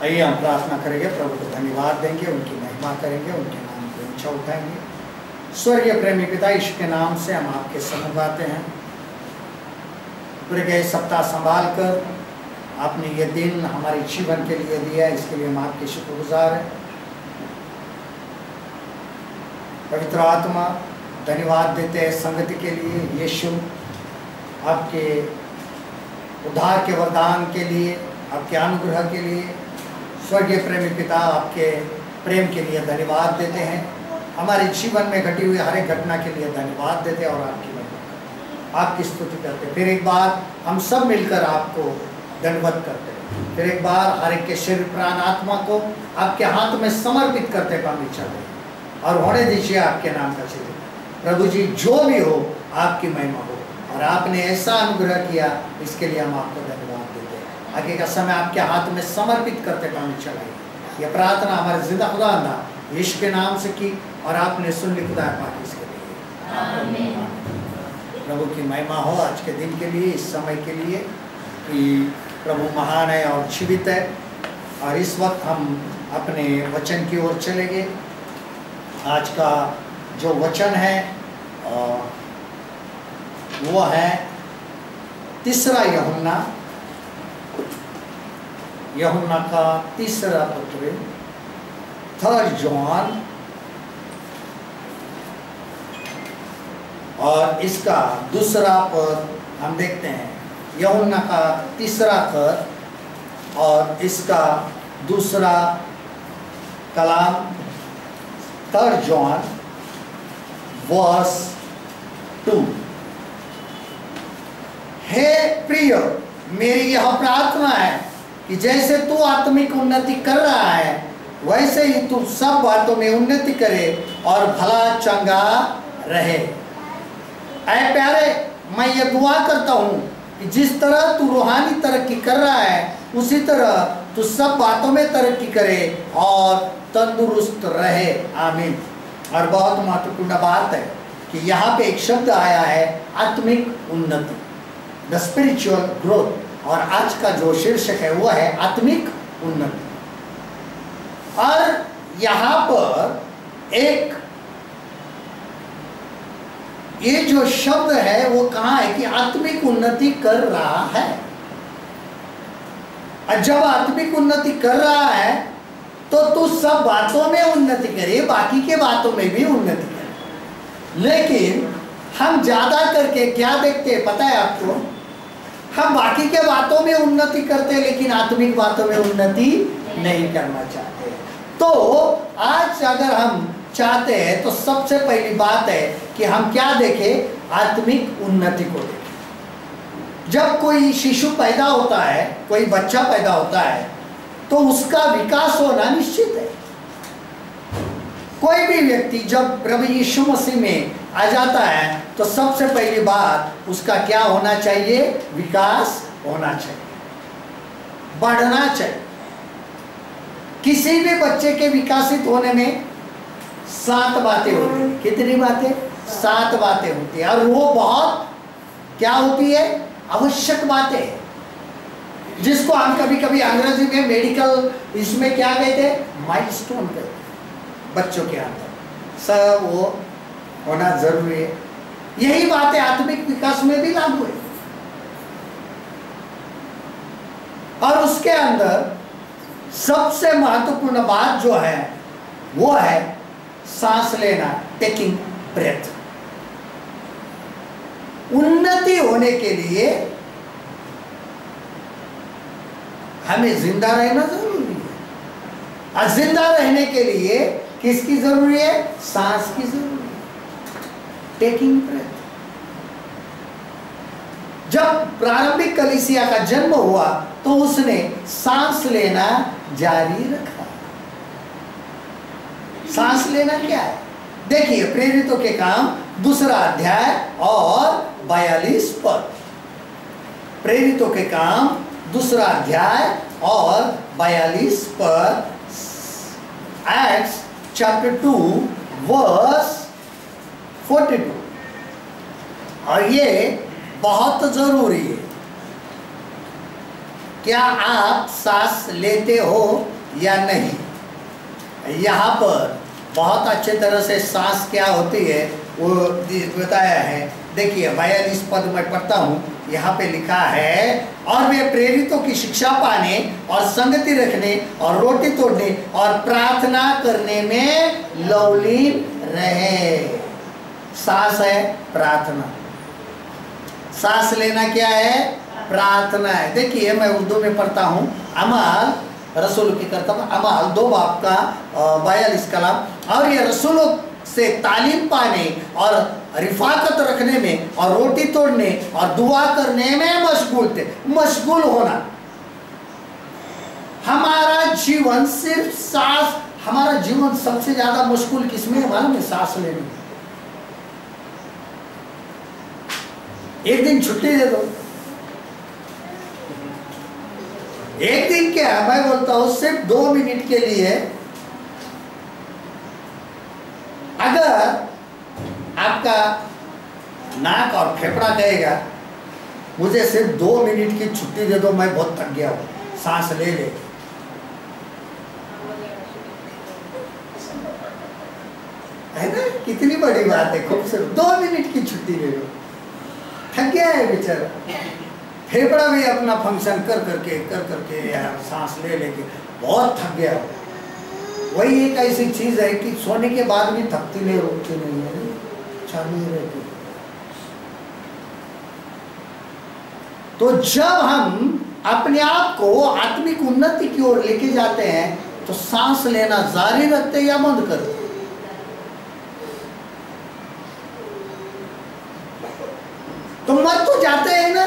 आइए हम प्रार्थना करेंगे, प्रभु को धन्यवाद देंगे, उनकी महिमा करेंगे, उनके नाम को ऊंचा उठाएंगे। स्वर्गीय प्रेमी पिता, ईश्वर के नाम से हम आपके सम्मुख आते हैं। पूरे गए सप्ताह संभाल कर आपने ये दिन हमारे जीवन के लिए दिया, इसके लिए हम आपके शुक्रगुजार हैं। पवित्र आत्मा धन्यवाद देते हैं संगति के लिए, यीशु आपके उद्धार के वरदान के लिए, आपके अनुग्रह के लिए। स्वर्गीय प्रेमी पिता, आपके प्रेम के लिए धन्यवाद देते हैं। हमारे जीवन में घटी हुई हर एक घटना के लिए धन्यवाद देते हैं और आपकी महिमा करते हैं, आपकी स्तुति करते हैं। फिर एक बार हम सब मिलकर आपको दंडवत करते हैं। फिर एक बार हर एक के शरीर प्राण आत्मा को आपके हाथ में समर्पित करते पानी चाहते और होने दीजिए आपके नाम का चिन्ह। प्रभु जी, जो भी हो आपकी महिमा हो, और आपने ऐसा अनुग्रह किया, इसके लिए हम आपको धन्यवाद देते हैं। आगे का समय आपके हाथ में समर्पित करते काम चलाइए। यह प्रार्थना हमारे जिंदा खुदा यीशु के नाम से की और आपने सुन ली खुदा पाक इसके लिए। आमीन। प्रभु की महिमा हो आज के दिन के लिए, इस समय के लिए कि प्रभु महान है और जीवित है। और इस वक्त हम अपने वचन की ओर चलेंगे। आज का जो वचन है वो है 3 यूहन्ना का 3 पत्र, 3 जॉन, और इसका 2 पद हम देखते हैं। यूहन्ना का 3 पद और इसका 2 कलाम, 3 जॉन वर्स 2। हे प्रिय, मेरी यह प्रार्थना है कि जैसे तू आत्मिक उन्नति कर रहा है, वैसे ही तू सब बातों में उन्नति करे और भला चंगा रहे। ऐ प्यारे, मैं ये दुआ करता हूँ कि जिस तरह तू रूहानी तरक्की कर रहा है, उसी तरह तू सब बातों में तरक्की करे और तंदुरुस्त रहे। आमीन। और बहुत महत्वपूर्ण बात है कि यहाँ पे एक शब्द आया है, आत्मिक उन्नति, द स्पिरिचुअल ग्रोथ। और आज का जो शीर्षक है वो है आत्मिक उन्नति। और यहाँ पर एक ये जो शब्द है वो कहाँ है कि आत्मिक उन्नति कर रहा है। और जब आत्मिक उन्नति कर रहा है तो तू सब बातों में उन्नति करे, बाकी के बातों में भी उन्नति करे। लेकिन हम ज्यादा करके क्या देखते हैं पता है आपको? हम बाकी के बातों में उन्नति करते हैं लेकिन आत्मिक बातों में उन्नति नहीं करना चाहते। तो आज अगर हम चाहते हैं तो सबसे पहली बात है कि हम क्या देखें? आत्मिक उन्नति को देखें। जब कोई शिशु पैदा होता है, कोई बच्चा पैदा होता है, तो उसका विकास होना निश्चित है। कोई भी व्यक्ति जब प्रभु यीशु मसीह में आ जाता है तो सबसे पहली बात उसका क्या होना चाहिए? विकास होना चाहिए, बढ़ना चाहिए। किसी भी बच्चे के विकसित होने में 7 बातें होती हैं। कितनी बातें? 7 बातें होती हैं। और वो बहुत क्या होती है? आवश्यक बातें हैं, जिसको हम कभी कभी अंग्रेजी में मेडिकल इसमें क्या कहते हैं? माइलस्टोन कहते हैं। बच्चों के अंदर सब वो होना जरूरी है। यही बातें आत्मिक विकास में भी लागू है। और उसके अंदर सबसे महत्वपूर्ण बात जो है वो है सांस लेना, टेकिंग ब्रेथ। उन्नति होने के लिए हमें जिंदा रहना जरूरी है। और जिंदा रहने के लिए किसकी जरूरी है? सांस की जरूरी है, टेकिंग ब्रेथ। जब प्रारंभिक कलीसिया का जन्म हुआ तो उसने सांस लेना जारी रखा। सांस लेना क्या है? देखिए प्रेरितों के काम 2 अध्याय और 42 पद। प्रेरितों के काम 2 अध्याय और 42 पद। Acts chapter 2 verse 42। और ये बहुत जरूरी है। क्या आप सांस लेते हो या नहीं। यहाँ पर बहुत अच्छे तरह से सांस क्या होती है वो बताया है। देखिए 42 पद में पढ़ता हूँ, यहाँ पे लिखा है, और वे प्रेरितों की शिक्षा पाने और संगति रखने और रोटी तोड़ने और प्रार्थना करने में लवलीन रहे। सांस है प्रार्थना, सांस लेना क्या है? प्रार्थना है। देखिए मैं उर्दू में पढ़ता हूँ, अमाल रसूल की करता हूँ, अमाल 2 बाब का 42 कलाम। और ये रसूलों से तालीम पाने और रिफाकत रखने में और रोटी तोड़ने और दुआ करने में मशगूल थे। मशगूल होना, हमारा जीवन सिर्फ सांस, हमारा जीवन सबसे ज्यादा मशगूल किसमें है मालूम है? सांस लेने में। एक दिन छुट्टी दे दो, एक दिन क्या मैं बोलता हूं सिर्फ 2 मिनट के लिए, अगर आपका नाक और फेफड़ा कहेगा मुझे सिर्फ 2 मिनट की छुट्टी दे दो, मैं बहुत थक गया हूं, सांस ले ले, है ना? कितनी बड़ी बात है, खूबसूरत। 2 मिनट की छुट्टी ले लो, थक गया है बेचारा। फेफड़ा भी अपना फंक्शन कर करके यार सांस ले लेके बहुत थक गया। वही एक ऐसी चीज है कि सोने के बाद भी थकती नहीं, रोकती नहीं है, चालू रहती। तो जब हम अपने आप को आत्मिक उन्नति की ओर लेके जाते हैं तो सांस लेना जारी रखते या बंद करते? तो मर तो जाते हैं ना,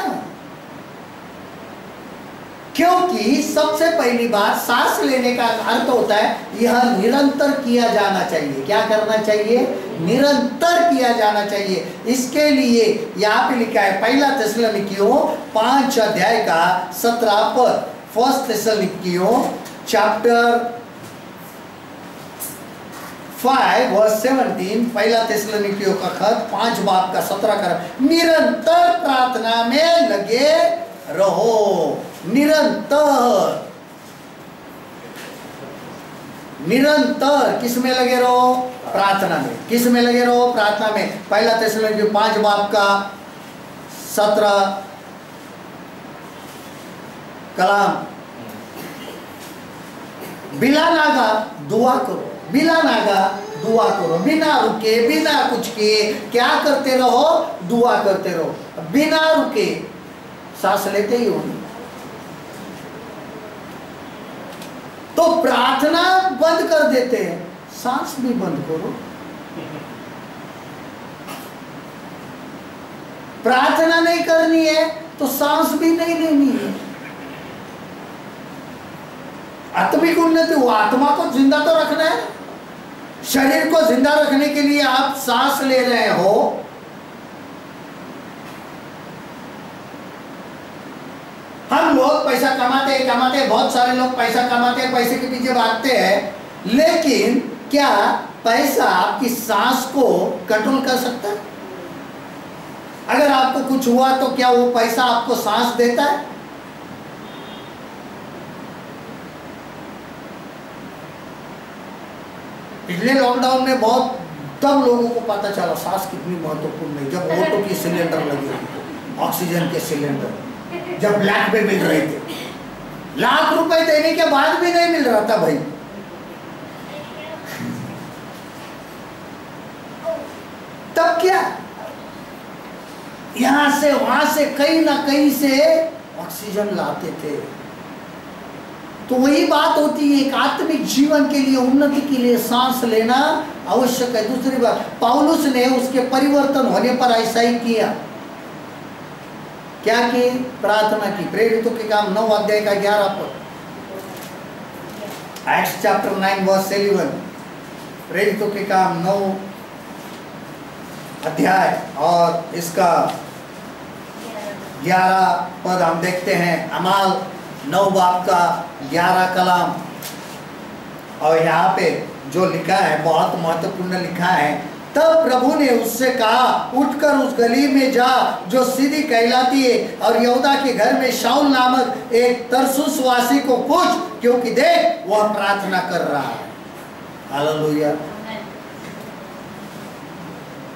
क्योंकि सबसे पहली बात सांस लेने का अर्थ होता है यह निरंतर किया जाना चाहिए। क्या करना चाहिए? निरंतर किया जाना चाहिए। इसके लिए यहाँ पे लिखा है 1 थिस्सलुनीकियों 5 अध्याय का 17 पद। 1 थिस्सलुनीकियों चैप्टर 5 वर्स 17, 1 थिस्सलुनीकियों का खत 5 बाब का 17 का, निरंतर प्रार्थना में लगे रहो। निरंतर, निरंतर किस में लगे रहो? प्रार्थना में। किस में लगे रहो? प्रार्थना में। 1 थिस्सलुनीकियों 5 बाब का 17 कलाम। बिला नागा दुआ करो, बिला नागा दुआ करो, बिना रुके, बिना कुछ किए क्या करते रहो? दुआ करते रहो, बिना रुके। सांस लेते ही हो, तो प्रार्थना बंद कर देते हैं, सांस भी बंद करो। प्रार्थना नहीं करनी है तो सांस भी नहीं लेनी है। आत्मिक उन्नति हो, आत्मा को जिंदा तो रखना है। शरीर को जिंदा रखने के लिए आप सांस ले रहे हो, हम लोग पैसा कमाते, बहुत सारे लोग पैसा कमाते हैं, पैसे के पीछे भागते हैं, लेकिन क्या पैसा आपकी सांस को कंट्रोल कर सकता है? अगर आपको कुछ हुआ तो क्या वो पैसा आपको सांस देता है? पिछले लॉकडाउन में बहुत तब लोगों को पता चला सांस कितनी महत्वपूर्ण है, जब ऑटो की सिलेंडर लगे, ऑक्सीजन के सिलेंडर जब ब्लैक में मिल रहे थे, लाख रुपए देने के बाद भी नहीं मिल रहा था भाई। तब क्या यहां से वहां से कहीं ना कहीं से ऑक्सीजन लाते थे। तो वही बात होती है, एक आत्मिक जीवन के लिए, उन्नति के लिए सांस लेना आवश्यक है। दूसरी बात, पौलुस ने उसके परिवर्तन होने पर ऐसा ही किया। क्या की? प्रार्थना की। प्रेरितों के काम 9 अध्याय का 11 पद, एक्ट्स चैप्टर 9 वर्स 11। प्रेरितों के काम 9 अध्याय और इसका 11 पद हम देखते हैं। अमाल 9 बाब का 11 कलाम। और यहाँ पे जो लिखा है बहुत महत्वपूर्ण लिखा है, तब प्रभु ने उससे कहा, उठकर उस गली में जा जो सीधी कहलाती है, और यहूदा के घर में शाऊल नामक एक तरसुस वासी को पूछ, क्योंकि देख वह प्रार्थना कर रहा है। हालेलुया।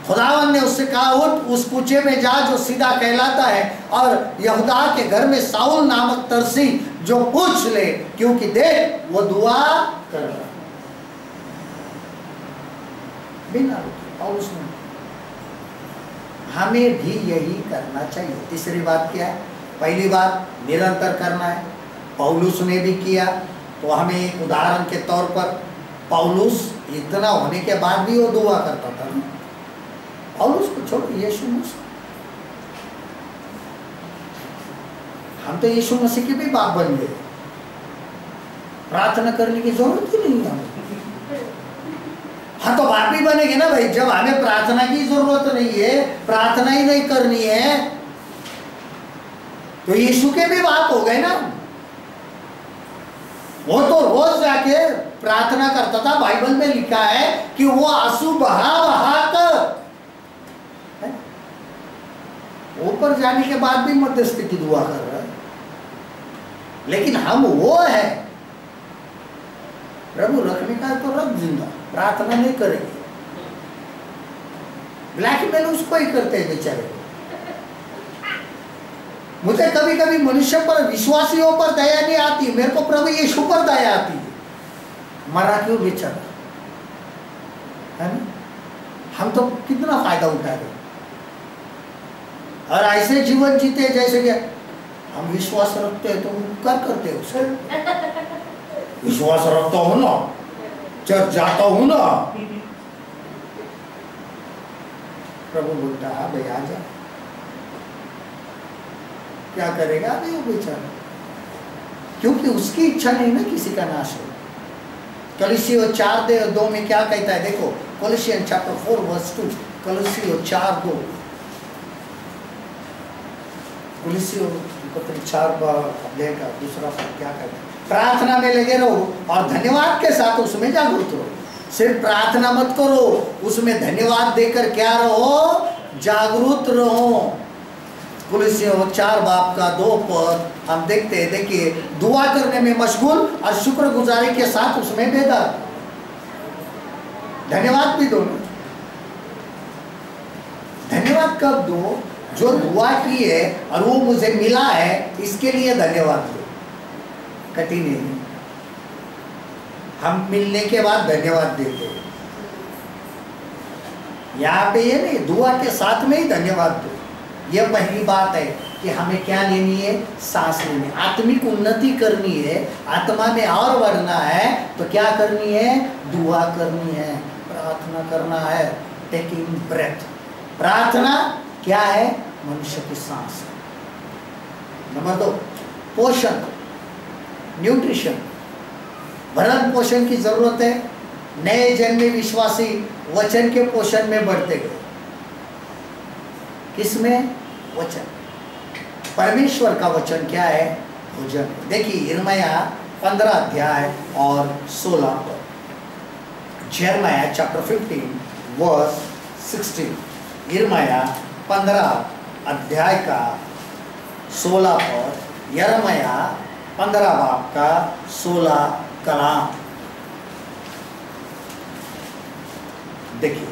खुदावन ने उससे कहा, उठ उस कूचे में जा जो सीधा कहलाता है, और यहूदा के घर में शाऊल नामक तरसी जो पूछ ले, क्योंकि देख वो दुआ कर रहा है। बिना और उसमें हमें भी यही करना चाहिए। तीसरी बात क्या है? पहली बात निरंतर करना है। पौलुस ने भी किया, तो हमें एक उदाहरण के तौर पर, पौलुस इतना होने के बाद भी वो दुआ करता था ना। पौलुस को छोड़ यीशु मसीह, हम तो यीशु मसीह के भी बाप बन गए, प्रार्थना करने की जरूरत ही नहीं है। हाँ तो बाप भी बनेंगे ना भाई, जब हमें प्रार्थना की जरूरत नहीं है, प्रार्थना ही नहीं करनी है, तो यीशु के भी बाप हो गए ना। वो तो रोज जाके प्रार्थना करता था। बाइबल में लिखा है कि वो आंसू बहा बहा कर, ऊपर जाने के बाद भी मध्यस्थी की दुआ कर रहा है। लेकिन हम वो है, प्रभु रखने का तो रख जिंदा, प्रार्थना नहीं करेंगे। ब्लैकमेल उसको ही करते हैं बेचारे। मुझे कभी कभी मनुष्य पर, विश्वासियों पर दया नहीं आती, मेरे को प्रभु यीशु पर दया आती है। मरा क्यों बेचारा, है ना? हम तो कितना फायदा उठा रहे और ऐसे जीवन जीते जैसे कि हम विश्वास रखते हैं तो कर करते हैं उसे। विश्वास रखता हूं ना, चर्च जाता हूं ना, प्रभु बोलता है भाई आ जा। क्या करेगा अभी वो बेचारा, क्योंकि उसकी इच्छा नहीं ना किसी का नाश हो। कलीसियों 4:2 में क्या कहता है? देखो, कोलोसियन चैप्टर 4:2, कलीसियों 4:2, कलीसियों 4 का दूसरा क्या कहता है? प्रार्थना में लगे रहो और धन्यवाद के साथ उसमें जागरूक रहो। सिर्फ प्रार्थना मत करो, उसमें धन्यवाद देकर क्या रहो? जागरूक रहो। कुलसियों 4:2 पर हम देखते हैं, देखिए, दुआ करने में मशगूल और शुक्रगुजारी के साथ उसमें बेदार। धन्यवाद भी दो। धन्यवाद कब दो? जो दुआ की है और वो मुझे मिला है, इसके लिए धन्यवाद दो। कठिन नहीं, हम मिलने के बाद धन्यवाद देते हैं। यहाँ पे ये नहीं, दुआ के साथ में ही धन्यवाद दो। ये पहली बात है कि हमें क्या लेनी है? सांस लेनी है, आत्मिक उन्नति करनी है, आत्मा में और बढ़ना है तो क्या करनी है? दुआ करनी है, प्रार्थना करना है। टेकिंग ब्रेथ, प्रार्थना क्या है? मनुष्य की सांस। नंबर 2, पोषण, न्यूट्रिशन, भरण पोषण की जरूरत है। नए जन्मे विश्वासी वचन के पोषण में बढ़ते गए। किसमें? वचन। परमेश्वर का वचन क्या है? भोजन। देखिए यिर्मयाह 15 अध्याय और 16 पर, यिर्मयाह चैप्टर 15 वर्स 16, यिर्मयाह 15 अध्याय का 16 पर, यिर्मयाह 15 बाब का 16 कलाम। देखिए,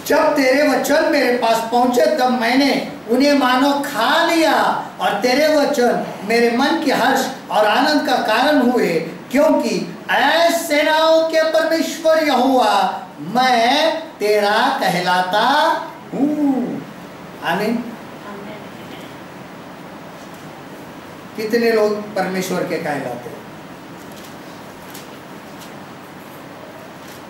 जब तेरे वचन मेरे पास पहुंचे तब मैंने उन्हें मानो खा लिया, और तेरे वचन मेरे मन के हर्ष और आनंद का कारण हुए, क्योंकि ऐ सेनाओं के परमेश्वर यहोवा, मैं तेरा कहलाता हूँ। आमीन। कितने लोग परमेश्वर के कहलाते हैं?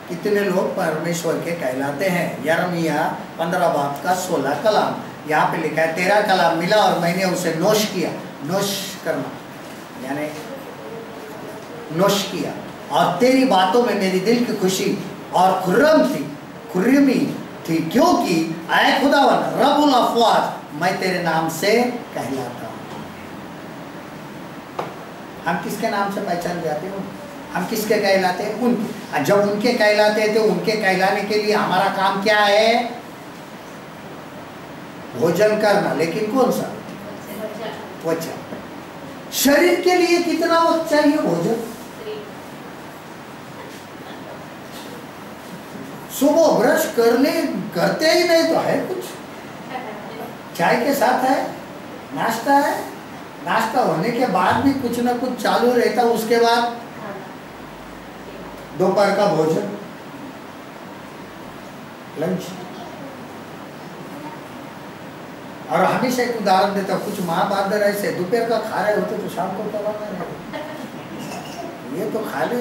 कितने लोग परमेश्वर के कहलाते हैं? यिर्मयाह 15 बाब का 16 कलाम। यहाँ पे लिखा है, तेरा कलाम मिला और मैंने उसे नोश किया। नोश करना यानी नोश किया, और तेरी बातों में मेरी दिल की खुशी और खुर्रमी थी, क्योंकि ऐ खुदावन रब्बुल अफ़वाज, मैं तेरे नाम से कहलाता हूँ। हम किसके नाम से पहचान जाते हो? हम किसके कहलाते हैं? उनके। और जब उनके कहलाते हैं तो उनके कहलाने के लिए हमारा काम क्या है? भोजन करना। लेकिन कौन सा? त्वचा। शरीर के लिए कितना वक्त चाहिए भोजन? सुबह ब्रश करते ही नहीं तो है कुछ, चाय के साथ है, नाश्ता है, नाश्ता होने के बाद भी कुछ ना कुछ चालू रहता, उसके बाद दोपहर का भोजन, लंच। और हमेशा एक उदाहरण देता, कुछ माँ बाप ऐसे दोपहर का खा रहे होते तो शाम को क्या बना रहे, ये तो खा ले,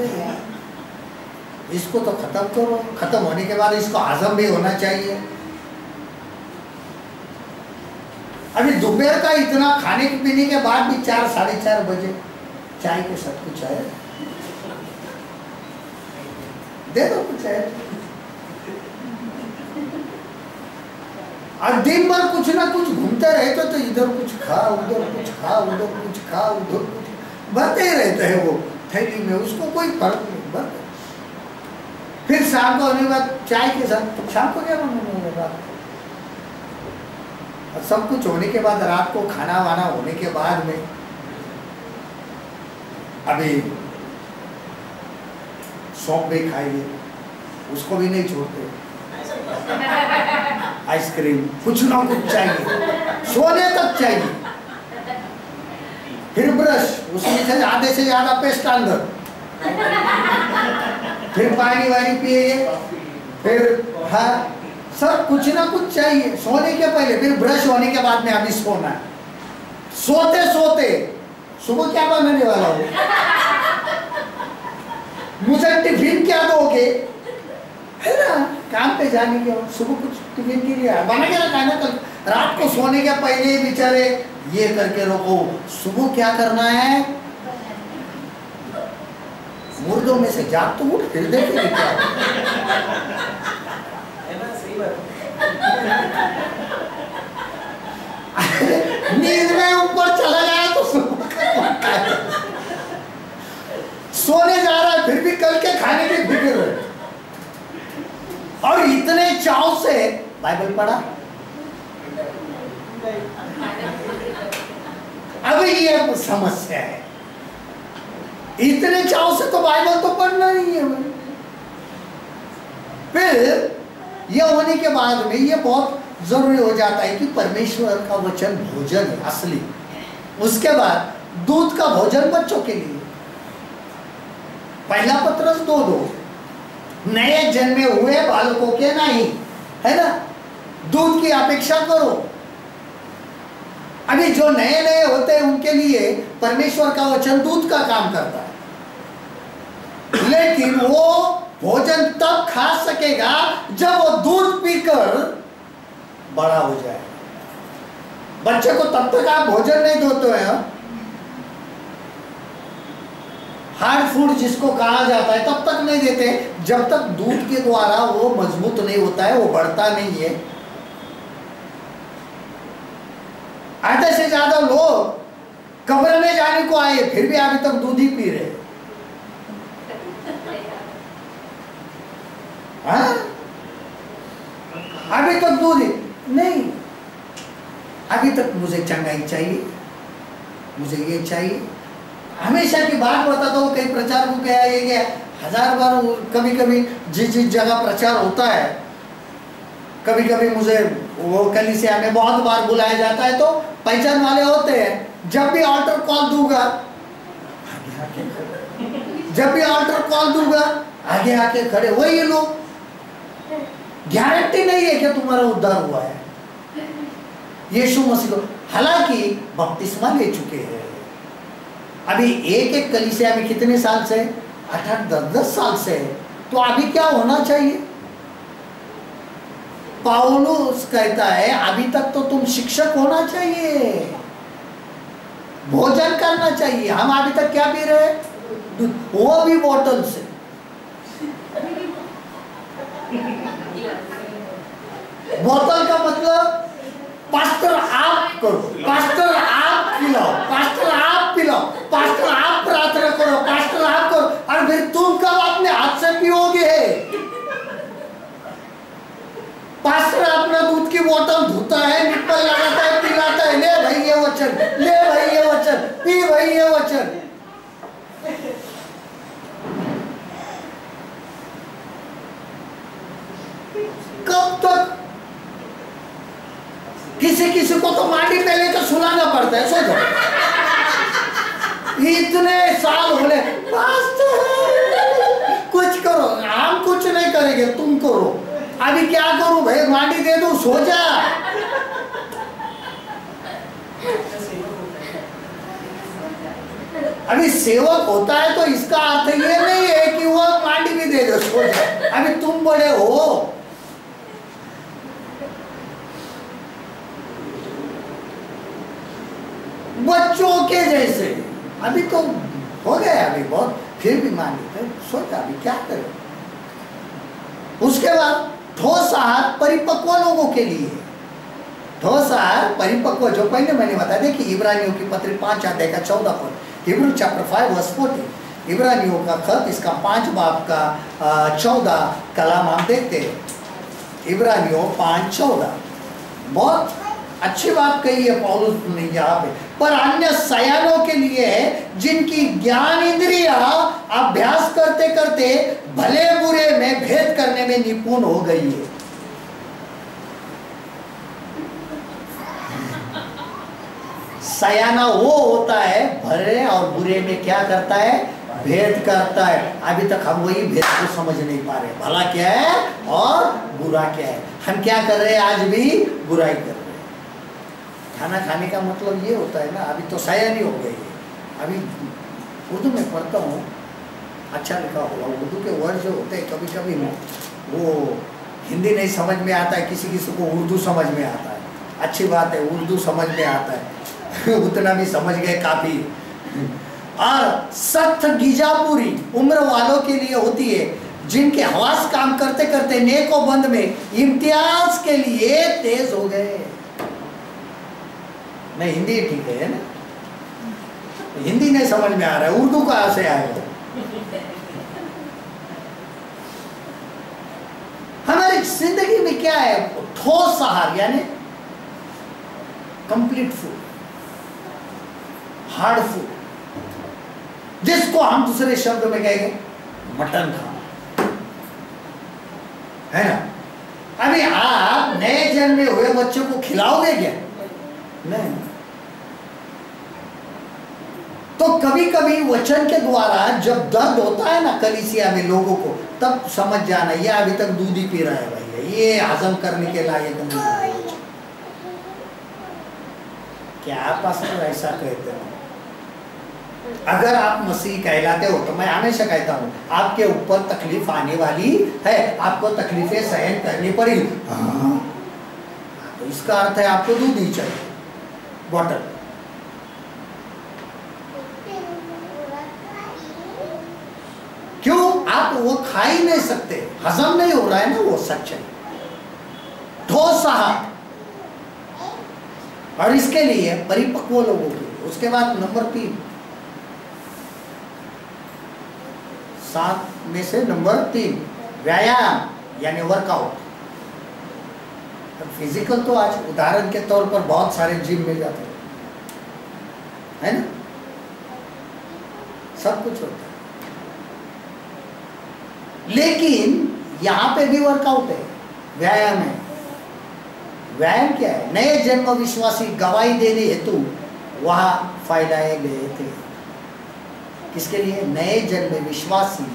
इसको तो खत्म करो, खत्म होने के बाद इसको हजम भी होना चाहिए। अभी दोपहर का इतना खाने पीने के बाद भी 4 साढ़े 4 बजे चाय के साथ कुछ है, दे दो कुछ है। और दिन भर कुछ ना कुछ घूमते रहते तो इधर कुछ खा, उधर कुछ खा, उधर कुछ खा, उधर कुछ भरते ही रहते हैं वो थैली में, उसको कोई फर्क नहीं भरते। फिर शाम को होने के बाद चाय के साथ, शाम को क्या बनाना होगा? और सब कुछ होने के बाद रात को खाना वाना होने के बाद में अभी सौंप भी खाइए, उसको भी नहीं छोड़ते, आइसक्रीम, कुछ ना कुछ चाहिए, सोने तक चाहिए। फिर ब्रश, उसमें से आधे से ज्यादा पेस्ट अंदर, फिर पानी वानी पिए, फिर हाँ सब कुछ ना कुछ चाहिए सोने के पहले। फिर ब्रश होने के बाद में अभी सोना है, सोते सोते सुबह क्या बनाने वाला हो, मुझे टिफिन क्या दोगे, है ना, काम पे जाने के बाद सुबह कुछ टिफिन के लिए बना के रखा है ना, कल रात को सोने के पहले बेचारे ये करके रोको, सुबह क्या करना है, मुर्दों में से जाग तो उठ, फिर देखेंगे क्या नींद में ऊपर चला जाए तो सोने जा रहा है, फिर भी कल के खाने की फिक्र है। और इतने चाव से बाइबल पढ़ा, अब ये समस्या है, इतने चाव से तो बाइबल तो पढ़ना नहीं है भाई। फिर यह होने के बाद में ये बहुत जरूरी हो जाता है कि परमेश्वर का वचन भोजन है असली। उसके बाद दूध का भोजन बच्चों के लिए, पहला पत्रस 2:2, नए जन्मे हुए बालकों के नहीं, है ना, दूध की अपेक्षा करो। अभी जो नए नए होते हैं उनके लिए परमेश्वर का वचन दूध का काम करता है, लेकिन वो भोजन तब खा सकेगा जब वो दूध पीकर बड़ा हो जाए। बच्चे को तब तक आप भोजन नहीं देते हैं, हार्ड फूड जिसको कहा जाता है तब तक नहीं देते जब तक दूध के द्वारा वो मजबूत नहीं होता है, वो बढ़ता नहीं है। आधे से ज्यादा लोग कब्र में जाने को आए फिर भी अभी तक दूध ही पी रहे, हाँ? अभी तक दूध नहीं, अभी तक मुझे चंगाई चाहिए, मुझे ये चाहिए। हमेशा की बात बताता हूँ, कई प्रचार को क्या ये गया 1000 बार, कभी कभी जिस जगह प्रचार होता है, कभी कभी मुझे वो कलीसिया में बहुत बार बुलाया जाता है, तो पहचान वाले होते हैं, जब भी ऑल्टर कॉल दूंगा जब भी ऑल्टर कॉल दूंगा आगे आके खड़े वही लोग। गारंटी नहीं है कि तुम्हारा उद्धार हुआ है यीशु मसीह को, हालांकि बपतिस्मा ले चुके हैं। अभी एक कलीसिया में कितने साल से, 8-8, 10-10 साल से, तो अभी क्या होना चाहिए? पौलुस कहता है अभी तक तो तुम शिक्षक होना चाहिए, भोजन करना चाहिए। हम अभी तक क्या पी रहे हैं? वो भी बोतल से। बोतल का मतलब पास्टर आप करो, पास्टर आप खिलाओ, पास्टर आप पिलाओ, पास्टर आप प्रार्थना करो, पास्टर आप करो, और फिर तुम कब अपने हाथ से पियोगे? पास्टर अपना दूध की बोतल धोता है, निप्पल लगाता है, पिलाता है, ले भाई ये वचन, ले भाई ये वचन, पी भाई ये वचन। कब तक? किसी किसी को तो माटी पे लेकर सुलाना पड़ता है। सोचो, इतने साल हो गए, कुछ करो। हम कुछ नहीं करेंगे, तुम करो। अभी क्या करूं भाई, माटी दे दो, सो जा। अभी सेवक होता है तो इसका अर्थ ये नहीं है कि वो माटी भी दे दो, सो जा। अभी तुम बड़े हो, बच्चों के जैसे। अभी तो हो गए, अभी बहुत, फिर भी मान लेते, सोचा अभी क्या करें। उसके बाद ठोस आहार परिपक्व लोगों के लिए। ठोस आहार परिपक्व, जो पहले मैंने बताया, देखिए इब्रानियों की पत्री 5 अध्याय का 14 पद, हिब्रू चैप्टर 5 वर्स 40। इब्रानियों का खत, इसका 5 बाब का 14 कलाम हम देखते हैं। इब्रानियों 5:14, बहुत अच्छी बात कही है पौलुस ने यहाँ पे। पर अन्य सयानों के लिए है, जिनकी ज्ञान इंद्रिया अभ्यास करते करते भले बुरे में भेद करने में निपुण हो गई है। सयाना वो होता है भले और बुरे में क्या करता है, भेद करता है। अभी तक हम वही भेद को समझ नहीं पा रहे, भला क्या है और बुरा क्या है। हम क्या कर रहे हैं, आज भी बुराई कर रहे हैं। खाना खाने का मतलब ये होता है ना, अभी तो सयानी हो गई है। अभी उर्दू में पढ़ता हूँ, अच्छा लिखा होगा, उर्दू के वर्ड जो होते हैं कभी कभी वो हिंदी नहीं समझ में आता है, किसी किसी को उर्दू समझ में आता है। अच्छी बात है, उर्दू समझ में आता है उतना भी समझ गए काफ़ी। और सख्त गिजापुरी उम्र वालों के लिए होती है, जिनके हवास काम करते करते नेको बंद में इम्तियाज के लिए तेज हो गए। नहीं, हिंदी ठीक है ना, हिंदी नहीं समझ में आ रहा है, उर्दू कहाँ से आएगा। हमारी जिंदगी में क्या है, ठोस आहार यानी कंप्लीट फूड, हार्ड फूड, जिसको हम दूसरे शब्द में कहेंगे मटन खाना, है ना। अभी आप नए जन्मे हुए बच्चों को खिलाओगे क्या? नहीं। तो कभी कभी वचन के द्वारा जब दर्द होता है ना कलीसिया में लोगों को, तब समझ जाना ये अभी तक दूध ही पी रहा है भाई, ये हजम करने के लायक नहीं। क्या पास्टर ऐसा कहते हो? अगर आप मसीह कहलाते हो तो मैं हमेशा कहता हूं आपके ऊपर तकलीफ आने वाली है, आपको तकलीफें सहन करनी पड़ी। तो इसका अर्थ है आपको दूध ही चाहिए, बॉटल। क्यों? आप वो खा ही नहीं सकते, हजम नहीं हो रहा है ना, वो सच है। ठोस आहार, और इसके लिए परिपक्व लोगों के लिए। उसके बाद नंबर 3, 7 में से नंबर 3 व्यायाम यानी वर्कआउट। फिजिकल तो आज उदाहरण के तौर पर बहुत सारे जिम मिल जाते हैं, है ना, सब कुछ होता है। लेकिन यहां पे भी वर्कआउट है, व्यायाम है। व्यायाम क्या है? नए जन्म विश्वासी गवाही देने हेतु वहां फैलाए गए थे। किसके लिए? नए जन्म विश्वासी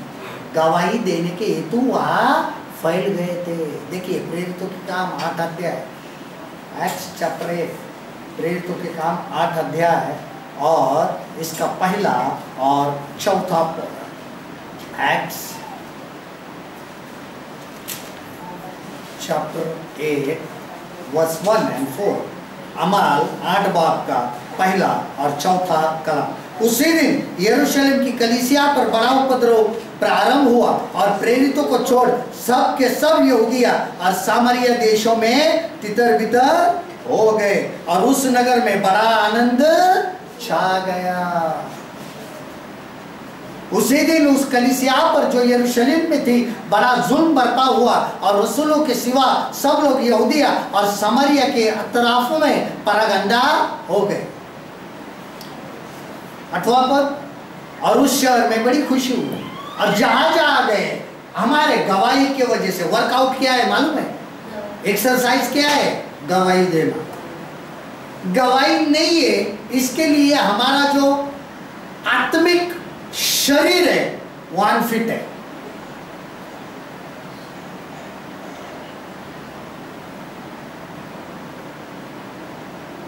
गवाही देने के हेतु वहां फैल गए थे। देखिए प्रेरितों के काम 8 अध्याय, एक्ट्स चैप्टर 8, प्रेरितों के काम 8 अध्याय और इसका पहला और चौथा पद। Acts chapter 8 verse 1 and 4। अमाल 8 बाब का पहला और चौथा कलम। उसी दिन यरूशलेम की कलीसिया पर बड़ा उपद्रव प्रारंभ हुआ और प्रेरितों को छोड़ सब के सब यहूदिया और सामरिया देशों में तितर बितर हो गए और उस नगर में बड़ा आनंद छा गया। उसी दिन उस कलीसिया पर जो यरूशलेम में थी बड़ा जुल्म बरपा हुआ और रसूलों के सिवा सब लोग यहूदिया और समरिया के अतराफों में परगंदा हो गए। 8वां पद, और उस शहर में बड़ी खुशी हुई और जहां जहां गए हमारे गवाही की वजह से। वर्कआउट क्या है मालूम है? एक्सरसाइज क्या है? गवाही देना। गवाही नहीं है, इसके लिए हमारा जो आत्मिक शरीर है वो अनफिट है।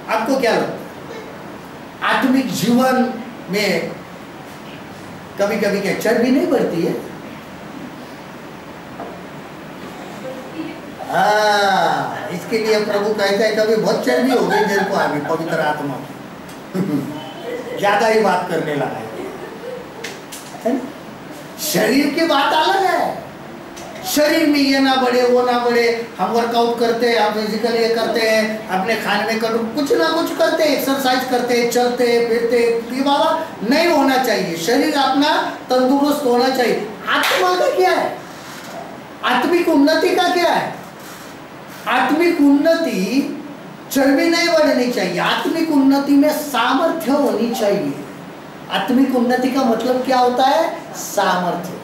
आपको क्या लगता है आत्मिक जीवन में कभी कभी क्या चर्बी नहीं बढ़ती है? इसके लिए प्रभु कहते हैं कभी बहुत चर्बी हो गई मेरे को अभी पवित्र आत्मा की ज्यादा ही बात करने लगा है। शरीर की बात अलग है। शरीर में ये ना बढ़े वो ना बढ़े, हम वर्कआउट करते हैं, हम फिजिकल ये करते हैं, अपने खाने में कुछ ना कुछ करते हैं, एक्सरसाइज करते हैं, चलते फिरते, ये बाबा नहीं होना चाहिए। शरीर अपना तंदुरुस्त होना चाहिए। आत्मा का क्या है? आत्मिक उन्नति का क्या है? आत्मिक उन्नति चर्बी नहीं बढ़नी चाहिए। आत्मिक उन्नति में सामर्थ्य होनी चाहिए। आत्मिक उन्नति का मतलब क्या होता है? सामर्थ्य।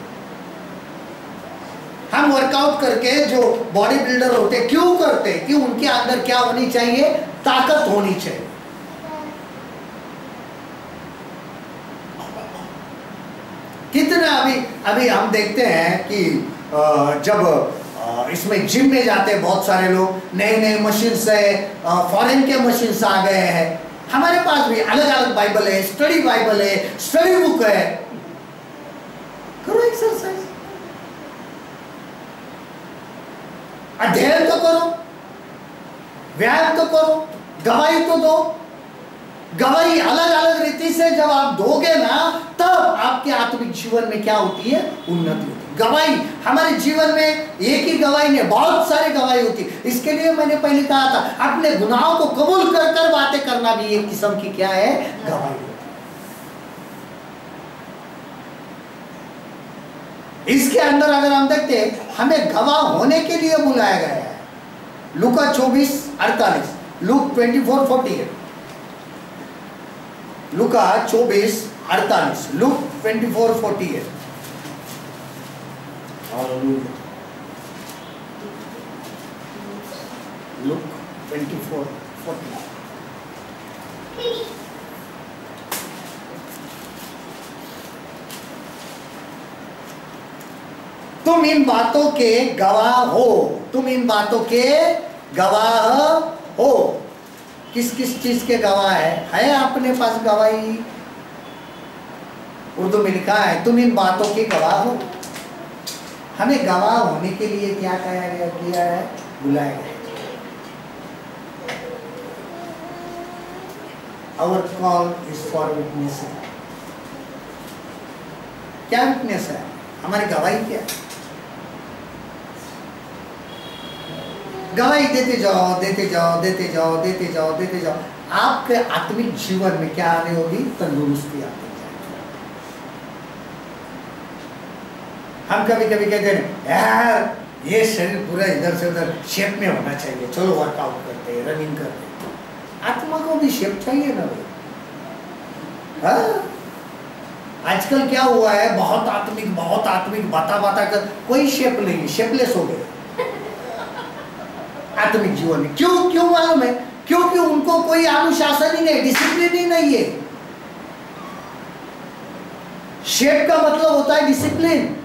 हम वर्कआउट करके जो बॉडी बिल्डर होते क्यों करते? कि उनके अंदर क्या होनी चाहिए? ताकत होनी चाहिए। कितना अभी हम देखते हैं कि जब इसमें जिम में जाते हैं बहुत सारे लोग, नए नए मशीन से, फॉरेन के मशीन आ गए हैं। हमारे पास भी अलग अलग बाइबल है, स्टडी बाइबल है, स्टडी बुक है। करो एक्सरसाइज, अध्ययन तो करो, व्यायाम तो करो, गवाही तो दो। गवाही अलग अलग रीति से जब आप दोगे ना, तब आपके आत्मिक जीवन में क्या होती है? उन्नति होती है। गवाही हमारे जीवन में एक ही गवाही नहीं, बहुत सारी गवाही होती है। इसके लिए मैंने पहले कहा था, अपने गुनाहों को कबूल कर कर बातें करना भी एक किस्म की क्या है? गवाही होती है। इसके अंदर अगर हम देखते हैं, हमें गवाह होने के लिए बुलाया गया है। लूका 24:48, लूक 24:48, लूका 24:48, लूक 24:48। लूक 24:48। तुम इन बातों के गवाह हो। तुम इन बातों के गवाह हो। किस किस चीज के गवाह है अपने पास गवाही? उर्दू में लिखा है, तुम इन बातों के गवाह हो। हमें गवाह होने के लिए क्या किया है? बुलाया गया। Our call is for witnessing। क्या विटनेस है? हमारी गवाही क्या है? गवाही देते जाओ, देते जाओ, देते जाओ, देते जाओ, देते जाओ। आपके आत्मिक जीवन में क्या आने होगी? तंदुरुस्ती आती है। हम कभी कभी कहते हैं यार ये शरीर पूरा इधर से उधर शेप में होना चाहिए, चलो वर्कआउट करते हैं, रनिंग करते हैं। आत्मा को भी शेप चाहिए ना भाई। आजकल क्या हुआ है? बहुत आत्मिक बाता कर कोई शेप नहीं, शेपलेस हो गए आत्मिक जीवन में। क्यों मालूम है? क्योंकि उनको कोई अनुशासन ही नहीं, डिसिप्लिन ही नहीं है। शेप का मतलब होता है डिसिप्लिन।